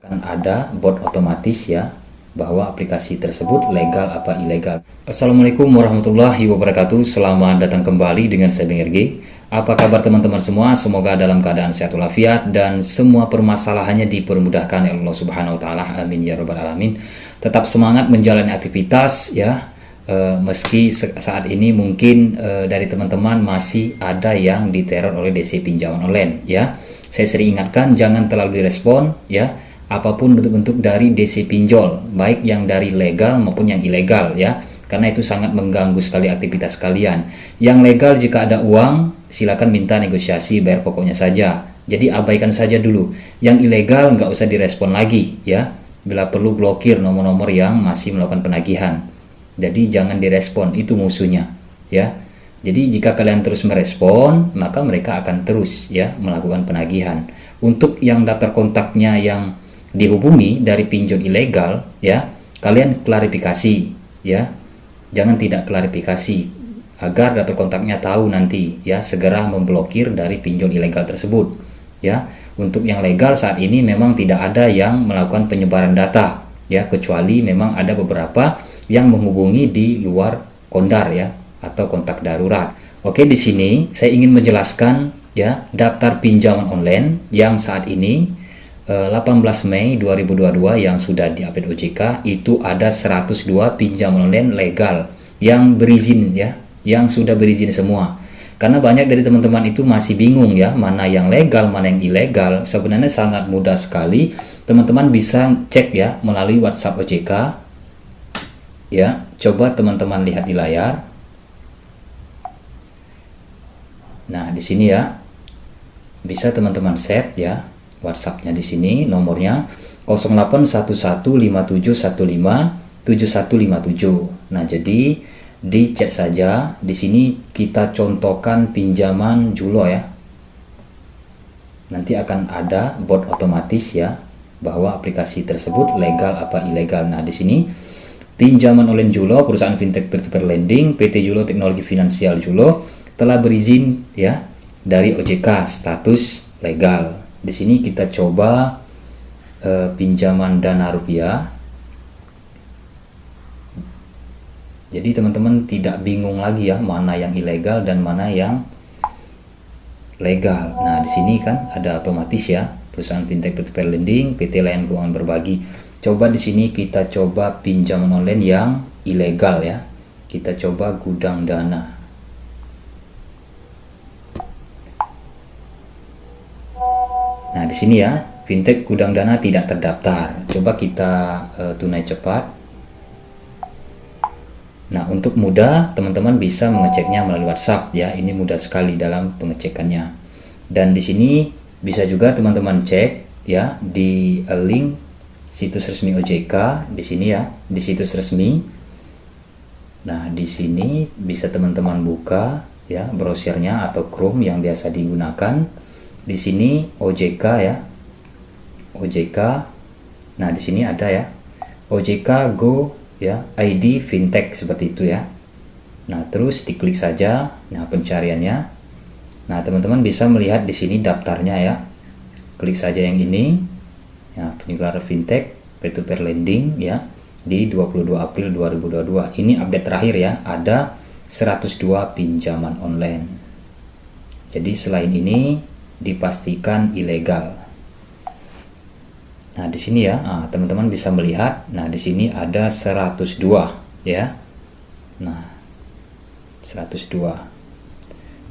akan ada bot otomatis ya, bahwa aplikasi tersebut legal apa ilegal. Assalamualaikum warahmatullahi wabarakatuh. Selamat datang kembali dengan saya Bang RG. Apa kabar teman-teman semua? Semoga dalam keadaan sehat walafiat dan semua permasalahannya dipermudahkan oleh Allah Subhanahu wa taala. Amin ya rabbal alamin. Tetap semangat menjalani aktivitas ya. Meski saat ini mungkin dari teman-teman masih ada yang diteror oleh DC pinjaman online ya. Saya sering ingatkan jangan terlalu direspon ya, apapun bentuk-bentuk dari DC pinjol, baik yang dari legal maupun yang ilegal ya, karena itu sangat mengganggu sekali aktivitas kalian. Yang legal jika ada uang silakan minta negosiasi, bayar pokoknya saja, jadi abaikan saja dulu. Yang ilegal nggak usah direspon lagi ya, bila perlu blokir nomor-nomor yang masih melakukan penagihan. Jadi jangan direspon, itu musuhnya ya. Jadi jika kalian terus merespon, maka mereka akan terus ya melakukan penagihan. Untuk yang daftar kontaknya yang dihubungi dari pinjol ilegal ya, kalian klarifikasi ya. Jangan tidak klarifikasi, agar daftar kontaknya tahu nanti ya, segera memblokir dari pinjol ilegal tersebut ya. Untuk yang legal saat ini memang tidak ada yang melakukan penyebaran data ya, kecuali memang ada beberapa yang menghubungi di luar kondar ya, atau kontak darurat. Oke, di sini saya ingin menjelaskan ya, daftar pinjaman online yang saat ini 18 Mei 2022 yang sudah diupdate OJK, itu ada 102 pinjaman online legal yang berizin ya, yang sudah berizin semua. Karena banyak dari teman-teman itu masih bingung ya, mana yang legal, mana yang ilegal. Sebenarnya sangat mudah sekali. Teman-teman bisa cek ya melalui WhatsApp OJK. Ya, coba teman-teman lihat di layar. Nah, di sini ya, bisa teman-teman set ya WhatsApp-nya di sini, nomornya 081157157157. Nah, jadi dicek saja. Di sini kita contohkan pinjaman Julo ya. Nanti akan ada bot otomatis ya, bahwa aplikasi tersebut legal apa ilegal. Nah, di sini pinjaman online Julo, perusahaan fintech peer-to-peer lending, PT Julo Teknologi Finansial Julo telah berizin ya dari OJK, status legal. Di sini kita coba pinjaman dana rupiah. Jadi teman-teman tidak bingung lagi ya, mana yang ilegal dan mana yang legal. Nah, di sini kan ada otomatis ya, perusahaan fintech peer-to-peer lending, PT layanan keuangan berbagi. Coba di sini kita coba pinjaman online yang ilegal ya. Kita coba gudang dana. Nah, di sini ya, fintech gudang dana tidak terdaftar. Coba kita tunai cepat. Nah, untuk mudah teman-teman bisa mengeceknya melalui WhatsApp ya. Ini mudah sekali dalam pengecekannya. Dan di sini bisa juga teman-teman cek ya di link situs resmi OJK di sini ya, di situs resmi. Nah, di sini bisa teman-teman buka ya browsernya atau Chrome yang biasa digunakan. Di sini OJK ya, OJK. Nah, di sini ada ya OJK Go ya, ID Fintech seperti itu ya. Nah, terus diklik saja. Nah, pencariannya. Nah, teman-teman bisa melihat di sini daftarnya ya. Klik saja yang ini. Ya, penyelenggara fintech peer-to-peer lending ya di 22 April 2022. Ini update terakhir ya, ada 102 pinjaman online. Jadi selain ini dipastikan ilegal. Nah, di sini ya, teman-teman bisa melihat. Nah, di sini ada 102 ya. Nah, 102.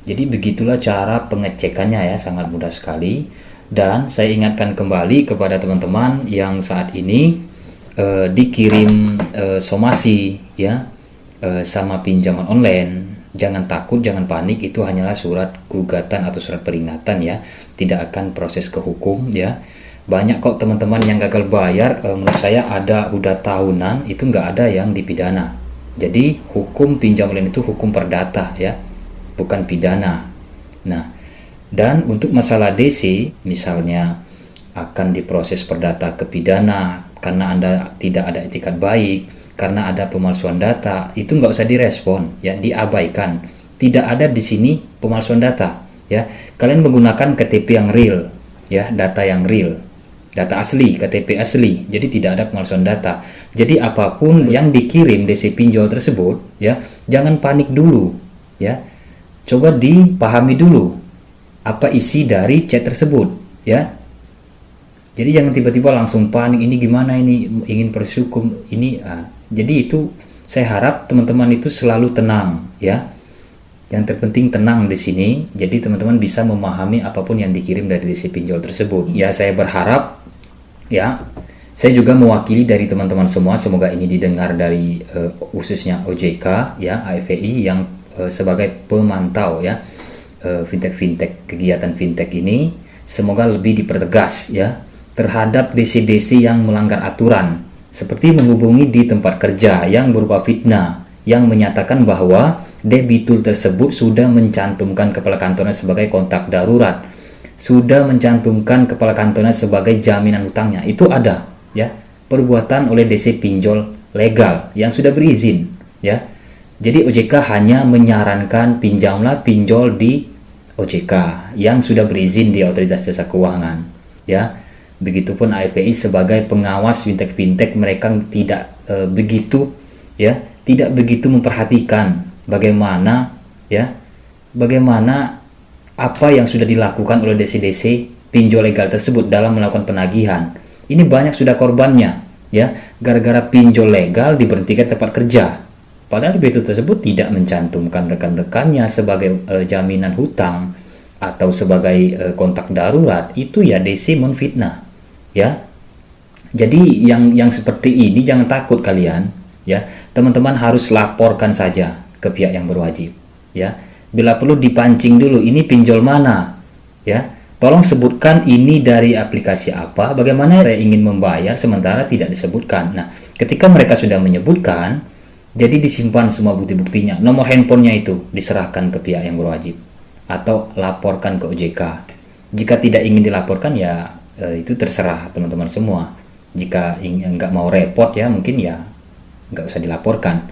Jadi begitulah cara pengecekannya ya, sangat mudah sekali. Dan saya ingatkan kembali kepada teman-teman yang saat ini dikirim somasi ya sama pinjaman online. Jangan takut, jangan panik, itu hanyalah surat gugatan atau surat peringatan ya, tidak akan proses ke hukum ya. Banyak kok teman-teman yang gagal bayar, menurut saya ada udah tahunan, itu nggak ada yang dipidana. Jadi hukum pinjam online itu hukum perdata ya, bukan pidana. Nah, dan untuk masalah DC, misalnya akan diproses perdata ke pidana karena Anda tidak ada etikat baik, karena ada pemalsuan data, itu nggak usah direspon ya, diabaikan. Tidak ada di sini pemalsuan data ya. Kalian menggunakan KTP yang real ya, data yang real. data asli, KTP asli. Jadi tidak ada pemalsuan data. Jadi apapun yang dikirim DC pinjol tersebut, ya, jangan panik dulu, ya. Coba dipahami dulu apa isi dari chat tersebut, ya. Jadi jangan tiba-tiba langsung panik, ini gimana ini, ingin proses hukum ini. Jadi itu saya harap teman-teman itu selalu tenang, ya. Yang terpenting tenang di sini. Jadi teman-teman bisa memahami apapun yang dikirim dari DC pinjol tersebut. Ya, saya berharap, ya, saya juga mewakili dari teman-teman semua, semoga ini didengar dari khususnya OJK, ya, AFPI yang sebagai pemantau, ya, fintech kegiatan fintech ini, semoga lebih dipertegas, ya, terhadap DC-DC yang melanggar aturan, seperti menghubungi di tempat kerja yang berupa fitnah, yang menyatakan bahwa debitur tersebut sudah mencantumkan kepala kantornya sebagai kontak darurat, sudah mencantumkan kepala kantornya sebagai jaminan hutangnya. Itu ada, ya, perbuatan oleh DC pinjol legal yang sudah berizin, ya. Jadi OJK hanya menyarankan pinjamlah pinjol di OJK yang sudah berizin di Otoritas Jasa Keuangan, ya. Begitupun AFPI sebagai pengawas fintech mereka tidak begitu, ya, tidak begitu memperhatikan bagaimana, ya, bagaimana apa yang sudah dilakukan oleh DC pinjol legal tersebut dalam melakukan penagihan. Ini banyak sudah korbannya, ya, gara-gara pinjol legal diberhentikan tempat kerja. Padahal debitur tersebut tidak mencantumkan rekan-rekannya sebagai jaminan hutang atau sebagai kontak darurat. Itu ya DC menfitnah, ya. Jadi yang seperti ini jangan takut kalian, ya. Teman-teman harus laporkan saja ke pihak yang berwajib, ya. Bila perlu dipancing dulu, ini pinjol mana, ya. Tolong sebutkan ini dari aplikasi apa, bagaimana saya ingin membayar sementara tidak disebutkan. Nah, ketika mereka sudah menyebutkan, jadi disimpan semua bukti-buktinya. Nomor handphonenya itu diserahkan ke pihak yang berwajib atau laporkan ke OJK. Jika tidak ingin dilaporkan, ya itu terserah teman-teman semua. Jika nggak mau repot, ya mungkin ya nggak usah dilaporkan.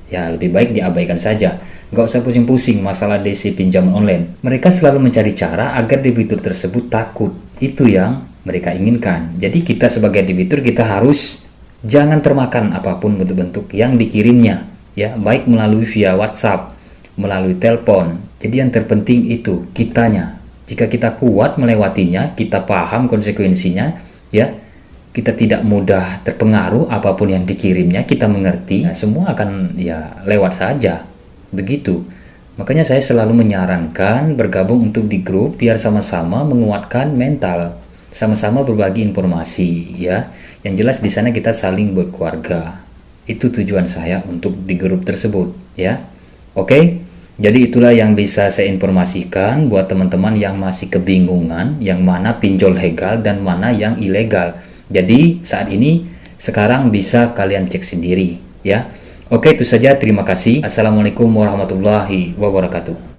Ya lebih baik diabaikan saja. Nggak usah pusing-pusing masalah DC pinjaman online. Mereka selalu mencari cara agar debitur tersebut takut. Itu yang mereka inginkan. Jadi kita sebagai debitur, kita harus jangan termakan apapun bentuk-bentuk yang dikirimnya, ya, baik melalui via WhatsApp, melalui telepon. Jadi yang terpenting itu kitanya. Jika kita kuat melewatinya, kita paham konsekuensinya, ya, kita tidak mudah terpengaruh apapun yang dikirimnya, kita mengerti, ya, semua akan ya lewat saja. Begitu. Makanya saya selalu menyarankan bergabung untuk di grup biar sama-sama menguatkan mental, sama-sama berbagi informasi, ya. Yang jelas di sana kita saling berkeluarga. Itu tujuan saya untuk di grup tersebut, ya. Oke. Jadi itulah yang bisa saya informasikan buat teman-teman yang masih kebingungan yang mana pinjol legal dan mana yang ilegal. Jadi saat ini sekarang bisa kalian cek sendiri, ya. Oke, itu saja. Terima kasih. Assalamualaikum warahmatullahi wabarakatuh.